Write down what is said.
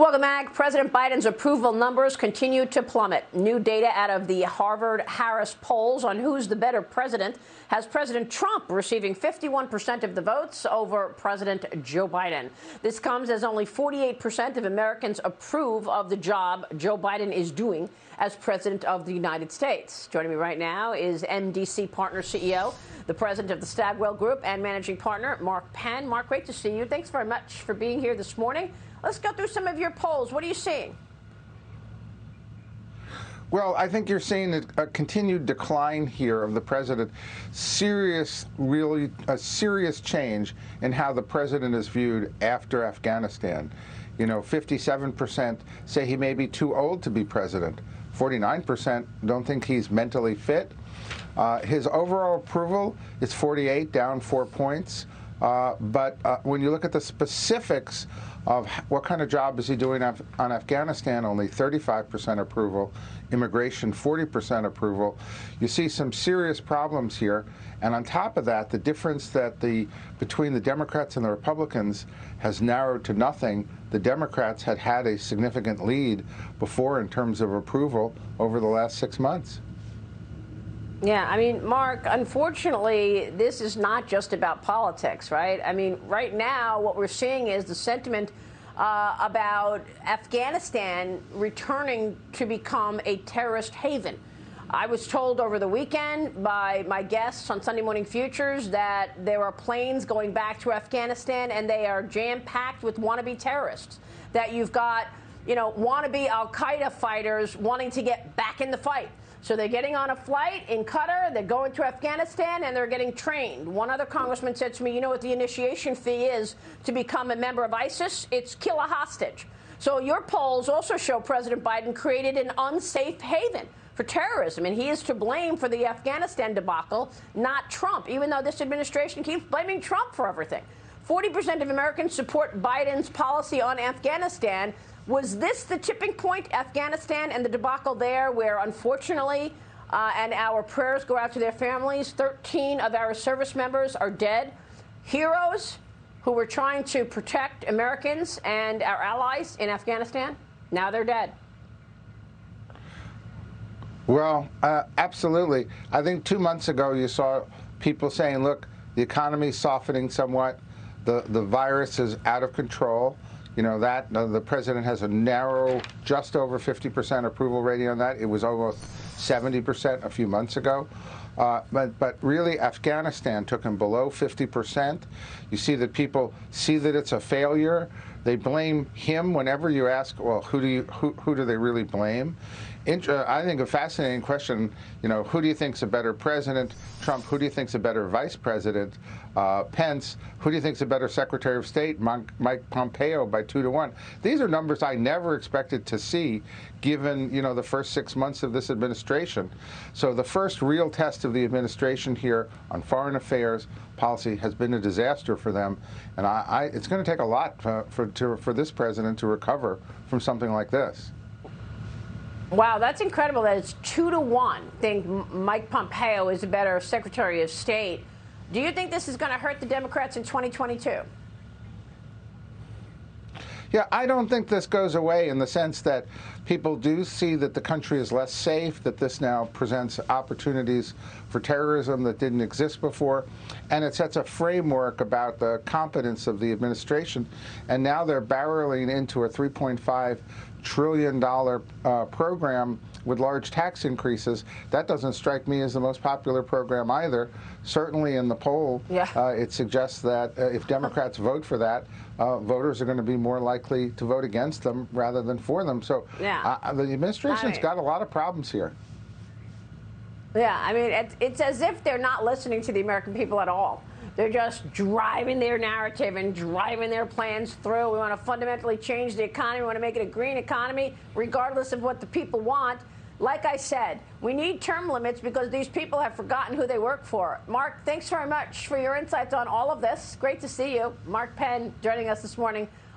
Welcome back. President Biden's approval numbers continue to plummet. New data out of the Harvard-Harris polls on who's the better president has President Trump receiving 51% of the votes over President Joe Biden. This comes as only 48% of Americans approve of the job Joe Biden is doing as president of the United States. Joining me right now is MDC Partner CEO, the president of the Stagwell Group, and managing partner Mark Penn. Mark, great to see you. Thanks very much for being here this morning. Let's go through some of your polls. What are you seeing? Well, I think you're seeing a continued decline here of the president. Really a serious change in how the president is viewed after Afghanistan. 57% say he may be too old to be president. 49% don't think he's mentally fit. His overall approval is 48, down 4 points. But when you look at the specifics of what kind of job is he doing on Afghanistan, only 35% approval. Immigration, 40% approval. You see some serious problems here. And on top of that, the difference that between the Democrats and the Republicans has narrowed to nothing. The Democrats had a significant lead before in terms of approval over the last 6 months. Yeah, I mean, Mark, unfortunately, this is not just about politics, right? I mean, right now, what we're seeing is the sentiment about Afghanistan returning to become a terrorist haven. I was told over the weekend by my guests on Sunday Morning Futures that there are planes going back to Afghanistan and they are jam-packed with wannabe terrorists, that you've got, wannabe al-Qaeda fighters wanting to get back in the fight. So they're getting on a flight in Qatar, they're going to Afghanistan, and they're getting trained. One other congressman said to me, you know what the initiation fee is to become a member of ISIS? It's kill a hostage. So your polls also show President Biden created an unsafe haven for terrorism, and he is to blame for the Afghanistan debacle, not Trump, even though this administration keeps blaming Trump for everything. 40% of Americans support Biden's policy on Afghanistan. Was this the tipping point, Afghanistan and the debacle there, where unfortunately, and our prayers go out to their families, 13 of our service members are dead, heroes who were trying to protect Americans and our allies in Afghanistan? Now they're dead. Well, absolutely. I think 2 months ago you saw people saying, look, the economy's softening somewhat, the virus is out of control. The president has a narrow, just over 50% approval rating on that. It was almost 70% a few months ago. But really, Afghanistan took him below 50%. You see that people see that it's a failure. They blame him whenever you ask, well, who do they really blame? I think a fascinating question, who do you think's a better president? Trump. Who do you think's a better vice president? Pence. Who do you think's a better Secretary of State? Mike Pompeo by 2-1. These are numbers I never expected to see, given the first 6 months of this administration. So the first real test of the administration here on foreign affairs policy has been a disaster for them, and it's going to take a lot for this president to recover from something like this. Wow, that's incredible that it's 2-1. I think Mike Pompeo is a better Secretary of State. Do you think this is going to hurt the Democrats in 2022? Yeah, I don't think this goes away in the sense that people do see that the country is less safe, that this now presents opportunities for terrorism that didn't exist before, and it sets a framework about the competence of the administration. And now they're barreling into a $3.5 trillion program with large tax increases. That doesn't strike me as the most popular program either. Certainly in the poll, it suggests that if Democrats vote for that, voters are going to be more likely to vote against them rather than for them. So the administration's got a lot of problems here. Yeah, I mean, it's as if they're not listening to the American people at all. They're just driving their narrative and driving their plans through. We want to fundamentally change the economy. We want to make it a green economy, regardless of what the people want. Like I said, we need term limits because these people have forgotten who they work for. Mark, thanks very much for your insights on all of this. Great to see you. Mark Penn joining us this morning